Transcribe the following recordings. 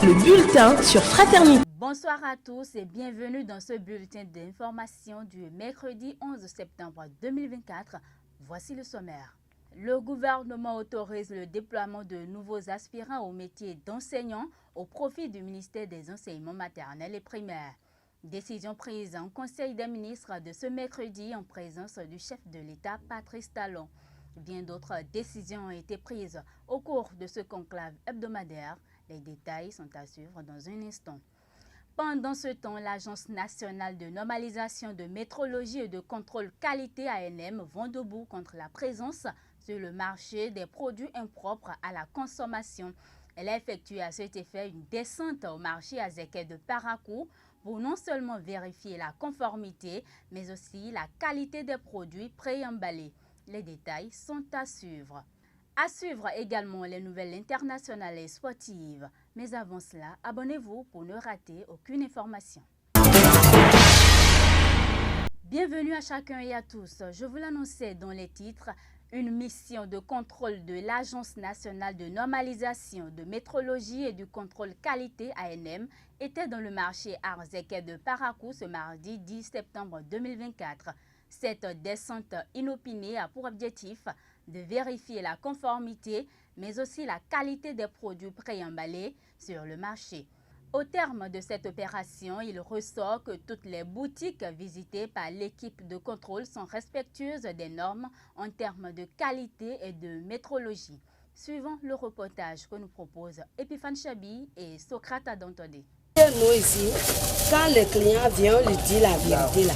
le bulletin sur Fraternité. Bonsoir à tous et bienvenue dans ce bulletin d'information du mercredi 11 septembre 2024. Voici le sommaire. Le gouvernement autorise le déploiement de nouveaux aspirants au métier d'enseignant au profit du ministère des Enseignements maternels et primaires. Décision prise en Conseil des ministres de ce mercredi en présence du chef de l'État Patrice Talon. Bien d'autres décisions ont été prises au cours de ce conclave hebdomadaire. Les détails sont à suivre dans un instant. Pendant ce temps, l'Agence nationale de normalisation de métrologie et de contrôle qualité ANM vont debout contre la présence sur le marché des produits impropres à la consommation. Elle a effectué à cet effet une descente au marché Azéké de Parakou pour non seulement vérifier la conformité, mais aussi la qualité des produits préemballés. Les détails sont à suivre. À suivre également les nouvelles internationales et sportives. Mais avant cela, abonnez-vous pour ne rater aucune information. Bienvenue à chacun et à tous. Je vous l'annonçais dans les titres. Une mission de contrôle de l'Agence nationale de normalisation de métrologie et du contrôle qualité ANM était dans le marché Arzéké de Parakou ce mardi 10 septembre 2024. Cette descente inopinée a pour objectif de vérifier la conformité, mais aussi la qualité des produits préemballés sur le marché. Au terme de cette opération, il ressort que toutes les boutiques visitées par l'équipe de contrôle sont respectueuses des normes en termes de qualité et de métrologie. Suivant le reportage que nous proposent Epiphane Chabi et Socrate Adantodé. Nous ici, quand le client vient, on lui dit la vérité là.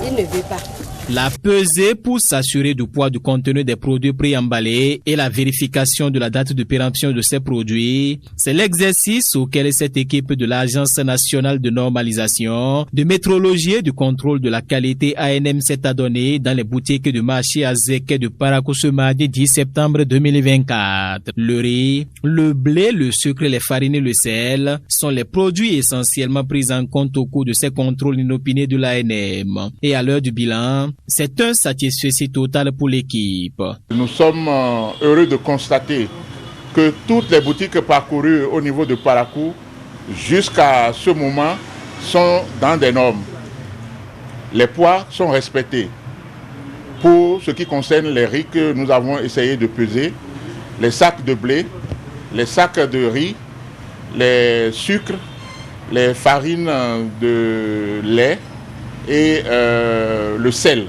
Il ne veut pas. La pesée pour s'assurer du poids du contenu des produits préemballés et la vérification de la date de péremption de ces produits, c'est l'exercice auquel cette équipe de l'Agence nationale de normalisation, de métrologie et du contrôle de la qualité ANM s'est adonnée dans les boutiques du marché Azéké de Parakou ce mardi 10 septembre 2024. Le riz, le blé, le sucre, les farines et le sel sont les produits essentiellement pris en compte au cours de ces contrôles inopinés de l'ANM. Et à l'heure du bilan, c'est un satisfait total pour l'équipe. Nous sommes heureux de constater que toutes les boutiques parcourues au niveau de Parakou jusqu'à ce moment sont dans des normes. Les poids sont respectés. Pour ce qui concerne les riz que nous avons essayé de peser, les sacs de blé, les sacs de riz, les sucres, les farines de lait et le sel.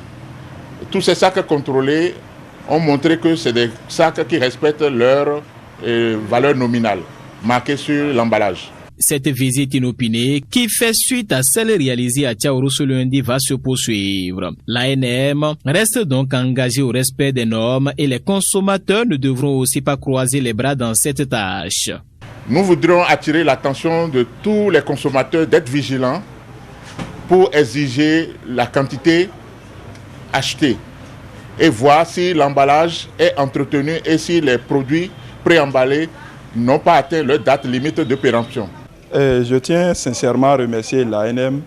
Tous ces sacs contrôlés ont montré que c'est des sacs qui respectent leur valeur nominale, marquée sur l'emballage. Cette visite inopinée, qui fait suite à celle réalisée à Tchaourou ce lundi, va se poursuivre. L'ANM reste donc engagée au respect des normes et les consommateurs ne devront aussi pas croiser les bras dans cette tâche. Nous voudrions attirer l'attention de tous les consommateurs d'être vigilants pour exiger la quantité achetée et voir si l'emballage est entretenu et si les produits préemballés n'ont pas atteint leur date limite de péremption. Je tiens sincèrement à remercier l'ANM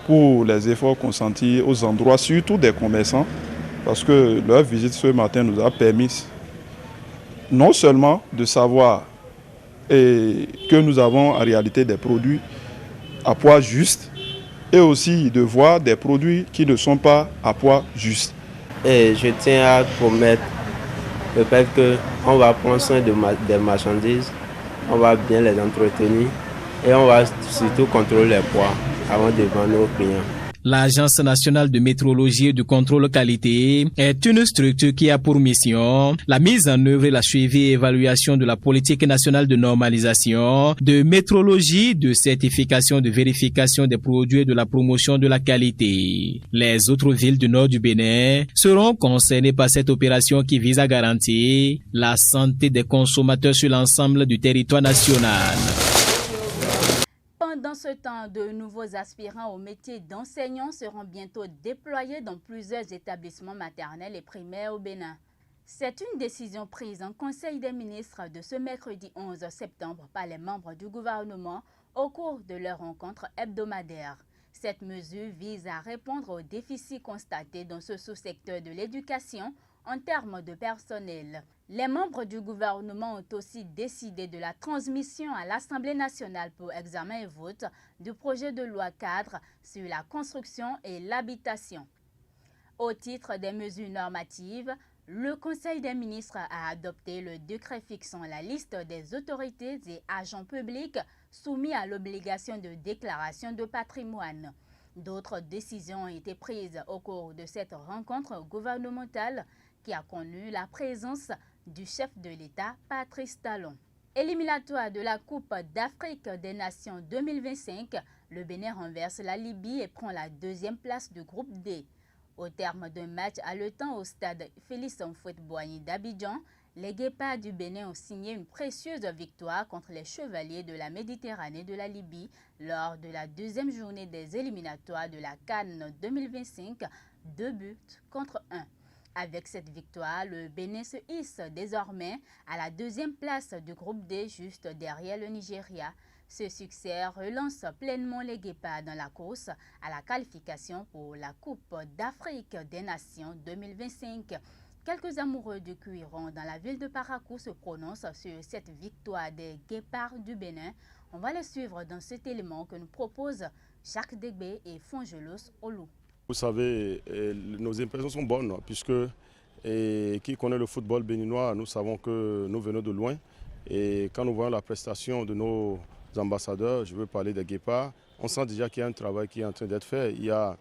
pour les efforts consentis aux endroits, surtout des commerçants, parce que leur visite ce matin nous a permis non seulement de savoir que nous avons en réalité des produits à poids juste, et aussi de voir des produits qui ne sont pas à poids juste. Et je tiens à promettre le fait qu'on va prendre soin des marchandises, on va bien les entretenir et on va surtout contrôler les poids avant de vendre aux clients. L'Agence nationale de métrologie et de contrôle qualité est une structure qui a pour mission la mise en œuvre et la suivi et évaluation de la politique nationale de normalisation, de métrologie, de certification, de vérification des produits et de la promotion de la qualité. Les autres villes du nord du Bénin seront concernées par cette opération qui vise à garantir la santé des consommateurs sur l'ensemble du territoire national. Pendant ce temps, de nouveaux aspirants au métier d'enseignant seront bientôt déployés dans plusieurs établissements maternels et primaires au Bénin. C'est une décision prise en Conseil des ministres de ce mercredi 11 septembre par les membres du gouvernement au cours de leur rencontre hebdomadaire. Cette mesure vise à répondre aux déficits constatés dans ce sous-secteur de l'éducation en termes de personnel. Les membres du gouvernement ont aussi décidé de la transmission à l'Assemblée nationale pour examen et vote du projet de loi cadre sur la construction et l'habitation. Au titre des mesures normatives, le Conseil des ministres a adopté le décret fixant la liste des autorités et agents publics soumis à l'obligation de déclaration de patrimoine. D'autres décisions ont été prises au cours de cette rencontre gouvernementale qui a connu la présence du chef de l'État, Patrice Talon. Éliminatoire de la Coupe d'Afrique des Nations 2025, le Bénin renverse la Libye et prend la deuxième place du groupe D. Au terme d'un match haletant au stade Félix Houphouët-Boigny d'Abidjan, les Guépards du Bénin ont signé une précieuse victoire contre les Chevaliers de la Méditerranée de la Libye lors de la deuxième journée des éliminatoires de la CAN 2025, 2 buts contre 1. Avec cette victoire, le Bénin se hisse désormais à la deuxième place du groupe D, juste derrière le Nigeria. Ce succès relance pleinement les Guépards dans la course à la qualification pour la Coupe d'Afrique des Nations 2025. Quelques amoureux du cuiron dans la ville de Parakou se prononcent sur cette victoire des Guépards du Bénin. On va les suivre dans cet élément que nous proposent Jacques Degbé et Fongelos Olou. Vous savez, nos impressions sont bonnes puisque qui connaît le football béninois, nous savons que nous venons de loin. Et quand nous voyons la prestation de nos ambassadeurs, je veux parler des Guépards, on sent déjà qu'il y a un travail qui est en train d'être fait. Il y a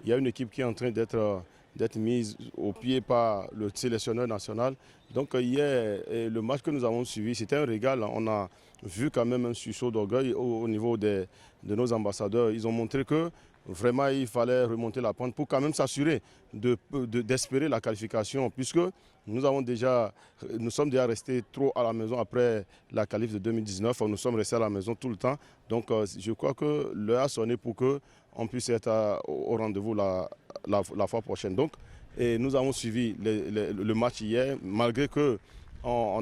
une équipe qui est en train d'être mise au pied par le sélectionneur national. Donc hier, le match que nous avons suivi, c'était un régal. On a vu quand même un sursaut d'orgueil au niveau de nos ambassadeurs. Ils ont montré que vraiment il fallait remonter la pente pour quand même s'assurer d'espérer la qualification, puisque nous sommes déjà restés trop à la maison après la qualif de 2019. Nous sommes restés à la maison tout le temps. Donc je crois que l'heure a sonné pour qu'on puisse être au rendez-vous la fois prochaine. Donc, et nous avons suivi le match hier, malgré qu'on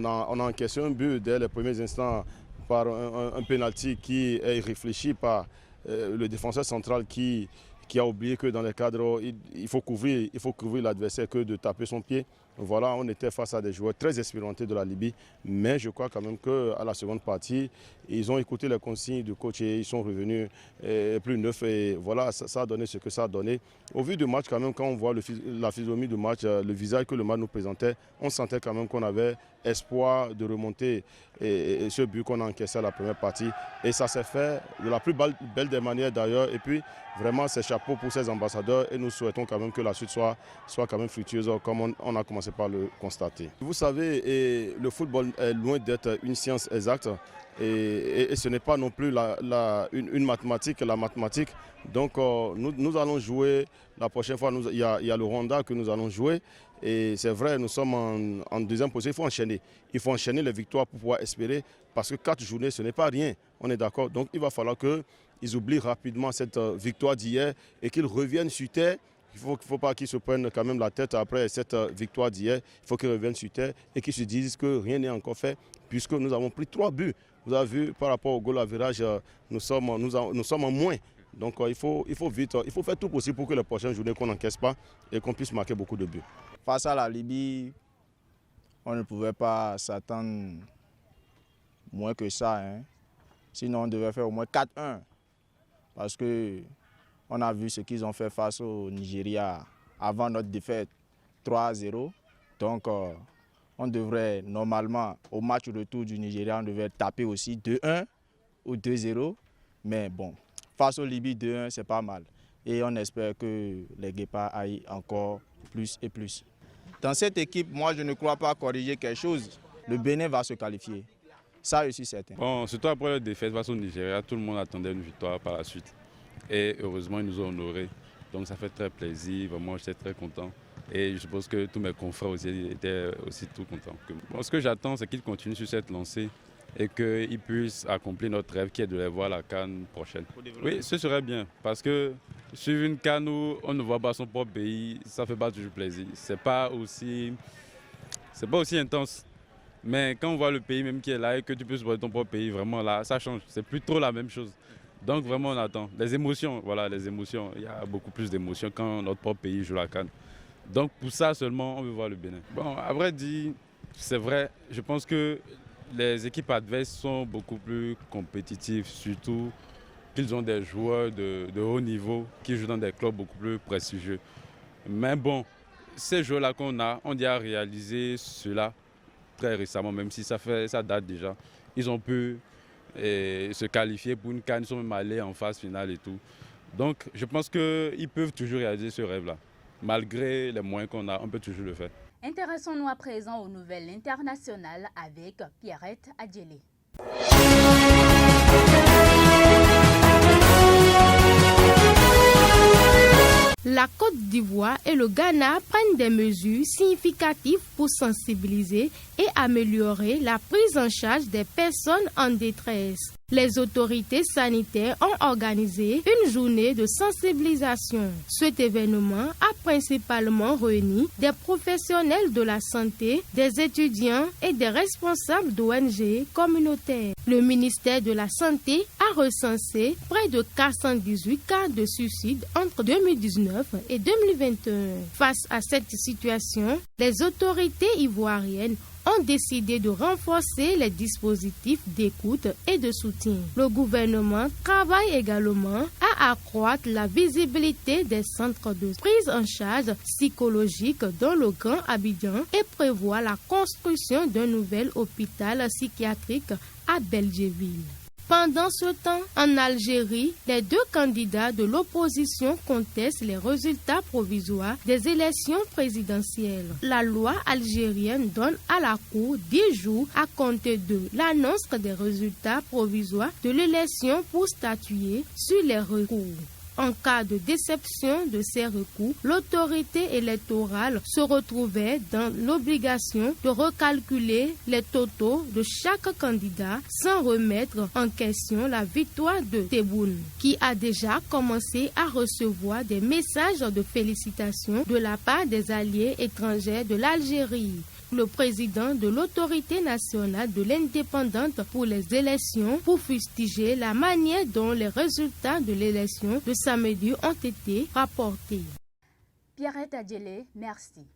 a encaissé un but dès les premiers instants par un penalty qui est réfléchi par le défenseur central qui a oublié que dans les cadres, il faut couvrir l'adversaire que de taper son pied. Voilà, on était face à des joueurs très expérimentés de la Libye, mais je crois quand même qu'à la seconde partie, ils ont écouté les consignes du coach et ils sont revenus plus neufs. Et voilà, ça a donné ce que ça a donné. Au vu du match, quand même, quand on voit la physionomie du match, le visage que le match nous présentait, on sentait quand même qu'on avait espoir de remonter ce but qu'on a encaissé à la première partie. Et ça s'est fait de la plus belle des manières d'ailleurs. Et puis, vraiment, c'est chapeau pour ces ambassadeurs et nous souhaitons quand même que la suite soit quand même fructueuse comme on a commencé par le constater. Vous savez, le football est loin d'être une science exacte et ce n'est pas non plus une mathématique, la mathématique. Donc nous allons jouer, la prochaine fois il y a le Rwanda que nous allons jouer et c'est vrai, nous sommes en deuxième position, il faut enchaîner les victoires pour pouvoir espérer parce que 4 journées ce n'est pas rien, on est d'accord. Donc il va falloir qu'ils oublient rapidement cette victoire d'hier et qu'ils reviennent sur terre. Il ne faut pas qu'ils se prennent quand même la tête après cette victoire d'hier. Il faut qu'ils reviennent sur terre et qu'ils se disent que rien n'est encore fait puisque nous avons pris 3 buts. Vous avez vu par rapport au goal à virage, nous sommes en moins. Donc il faut faire tout possible pour que les prochaines journées qu'on n'encaisse pas et qu'on puisse marquer beaucoup de buts. Face à la Libye, on ne pouvait pas s'attendre moins que ça. Hein. Sinon on devait faire au moins 4-1 parce que on a vu ce qu'ils ont fait face au Nigeria avant notre défaite 3-0. Donc, on devrait normalement, au match retour du Nigeria, on devait taper aussi 2-1 ou 2-0. Mais bon, face au Libye, 2-1, c'est pas mal. Et on espère que les Guépards aillent encore plus et plus. Dans cette équipe, moi, je ne crois pas corriger quelque chose. Le Bénin va se qualifier. Ça, je suis certain. Bon, surtout après la défaite face au Nigeria, tout le monde attendait une victoire par la suite. Et heureusement, ils nous ont honorés. Donc ça fait très plaisir, vraiment, j'étais très content. Et je suppose que tous mes confrères aussi étaient aussi tout contents. Bon, ce que j'attends, c'est qu'ils continuent sur cette lancée et qu'ils puissent accomplir notre rêve qui est de les voir à la CAN prochaine. Oui, ce serait bien, parce que suivre une CAN où on ne voit pas son propre pays, ça ne fait pas toujours plaisir. C'est pas aussi intense. Mais quand on voit le pays même qui est là et que tu peux supporter ton propre pays, vraiment là, ça change. C'est plus trop la même chose. Donc vraiment on attend. Les émotions, voilà, les émotions. Il y a beaucoup plus d'émotions quand notre propre pays joue la CAN. Donc pour ça seulement, on veut voir le Bénin. Bon, à vrai dire, c'est vrai, je pense que les équipes adverses sont beaucoup plus compétitives, surtout qu'ils ont des joueurs de haut niveau qui jouent dans des clubs beaucoup plus prestigieux. Mais bon, ces joueurs-là qu'on a, on a réalisé cela très récemment, même si ça date déjà. Ils ont pu se qualifier pour une CAN, ils sont même allés en phase finale et tout. Donc je pense qu'ils peuvent toujours réaliser ce rêve-là. Malgré les moyens qu'on a, on peut toujours le faire. Intéressons-nous à présent aux nouvelles internationales avec Pierrette Adjelé. La Côte d'Ivoire et le Ghana prennent des mesures significatives pour sensibiliser et améliorer la prise en charge des personnes en détresse. Les autorités sanitaires ont organisé une journée de sensibilisation. Cet événement a principalement réuni des professionnels de la santé, des étudiants et des responsables d'ONG communautaires. Le ministère de la Santé a recensé près de 418 cas de suicide entre 2019 et 2021. Face à cette situation, les autorités ivoiriennes ont décidé de renforcer les dispositifs d'écoute et de soutien. Le gouvernement travaille également à accroître la visibilité des centres de prise en charge psychologique dans le Grand Abidjan et prévoit la construction d'un nouvel hôpital psychiatrique à Belgéville. Pendant ce temps, en Algérie, les deux candidats de l'opposition contestent les résultats provisoires des élections présidentielles. La loi algérienne donne à la Cour 10 jours à compter de l'annonce des résultats provisoires de l'élection pour statuer sur les recours. En cas de déception de ces recours, l'autorité électorale se retrouvait dans l'obligation de recalculer les totaux de chaque candidat sans remettre en question la victoire de Tebboune, qui a déjà commencé à recevoir des messages de félicitations de la part des alliés étrangers de l'Algérie. Le président de l'autorité nationale de l'indépendante pour les élections pour fustiger la manière dont les résultats de l'élection de samedi ont été rapportés. Pierrette Adjelé, merci.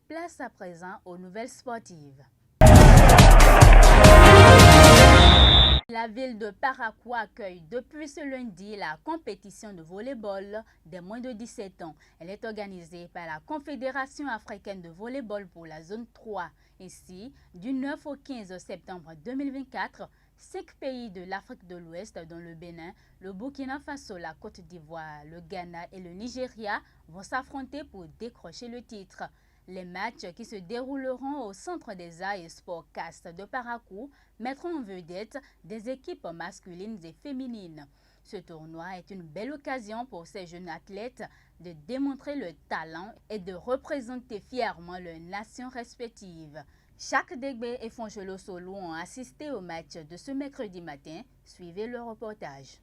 Place à présent aux nouvelles sportives. La ville de Parakou accueille depuis ce lundi la compétition de volley-ball des moins de 17 ans. Elle est organisée par la Confédération africaine de volley-ball pour la zone 3. Ici, du 9 au 15 septembre 2024, 5 pays de l'Afrique de l'Ouest, dont le Bénin, le Burkina Faso, la Côte d'Ivoire, le Ghana et le Nigeria, vont s'affronter pour décrocher le titre. Les matchs qui se dérouleront au Centre des Arts et Sports CAST de Parakou mettront en vedette des équipes masculines et féminines. Ce tournoi est une belle occasion pour ces jeunes athlètes de démontrer leur talent et de représenter fièrement leurs nations respectives. Jacques Degbé et Fonchelo Solo ont assisté au match de ce mercredi matin. Suivez le reportage.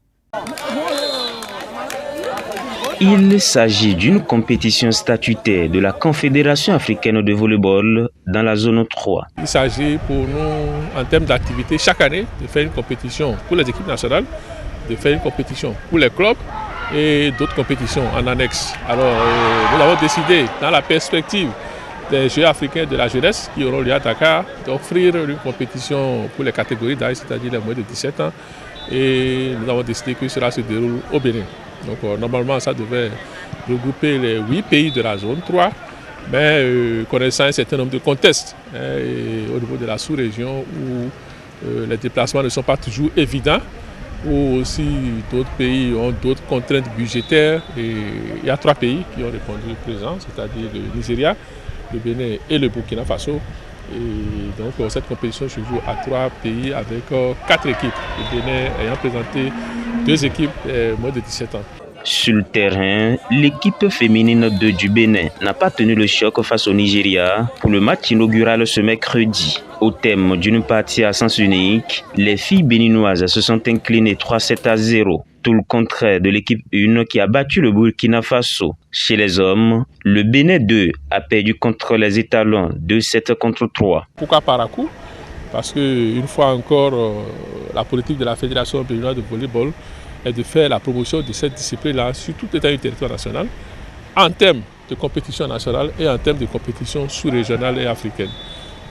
Il s'agit d'une compétition statutaire de la Confédération africaine de volley-ball dans la zone 3. Il s'agit pour nous, en termes d'activité, chaque année, de faire une compétition pour les équipes nationales, de faire une compétition pour les clubs et d'autres compétitions en annexe. Alors, nous avons décidé, dans la perspective des Jeux africains de la jeunesse qui auront lieu à Dakar, d'offrir une compétition pour les catégories d'âge, c'est-à-dire les moins de 17 ans. Et nous avons décidé que cela se déroule au Bénin. Donc normalement ça devait regrouper les 8 pays de la zone 3, mais connaissant un certain nombre de contextes au niveau de la sous-région où les déplacements ne sont pas toujours évidents, où aussi d'autres pays ont d'autres contraintes budgétaires. Et il y a 3 pays qui ont répondu présent, c'est-à-dire le Nigeria, le Bénin et le Burkina Faso. Et donc cette compétition se joue à 3 pays avec 4 équipes. Le Bénin ayant présenté 2 équipes moins de 17 ans. Sur le terrain, l'équipe féminine du Bénin n'a pas tenu le choc face au Nigeria pour le match inaugural ce mercredi. Au thème d'une partie à sens unique, les filles béninoises se sont inclinées 3-7-0. Tout le contraire de l'équipe 1 qui a battu le Burkina Faso. Chez les hommes, le Bénin 2 a perdu contre les étalons 2-7-3. Pourquoi Parakou? Parce qu'une fois encore, la politique de la Fédération béninoise de volleyball est de faire la promotion de cette discipline-là sur tout l'état du territoire national, en termes de compétition nationale et en termes de compétition sous-régionale et africaine.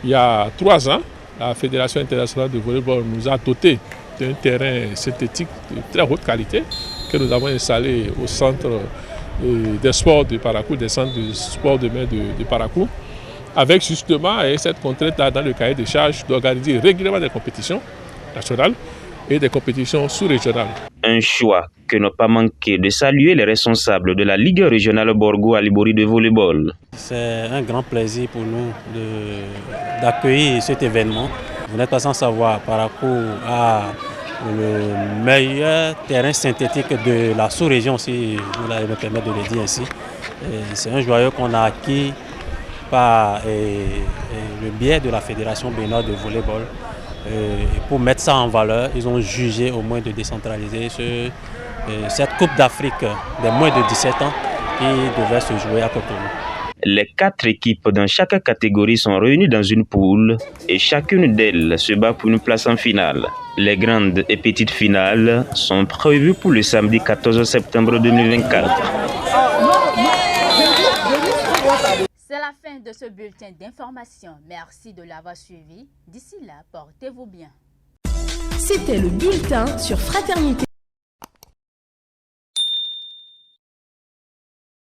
Il y a 3 ans, la Fédération internationale de volleyball nous a doté d'un terrain synthétique de très haute qualité que nous avons installé au centre des sports de Parakou, des centres de sport de main de Parakou, avec justement cette contrainte-là dans le cahier de charges d'organiser régulièrement des compétitions nationales et des compétitions sous-régionales. Un choix que n'a pas manqué de saluer les responsables de la Ligue régionale Borgo Alibori de volleyball. C'est un grand plaisir pour nous d'accueillir cet événement. Vous n'êtes pas sans savoir, Parakou a le meilleur terrain synthétique de la sous-région, si vous me permettez de le dire ainsi. C'est un joyau qu'on a acquis par le biais de la Fédération béninoise de volleyball. Pour mettre ça en valeur, ils ont jugé au moins de décentraliser cette Coupe d'Afrique des moins de 17 ans qui devait se jouer à Cotonou. Les 4 équipes dans chaque catégorie sont réunies dans une poule et chacune d'elles se bat pour une place en finale. Les grandes et petites finales sont prévues pour le samedi 14 septembre 2024. C'est la fin de ce bulletin d'information. Merci de l'avoir suivi. D'ici là, portez-vous bien. C'était le bulletin sur Fraternité.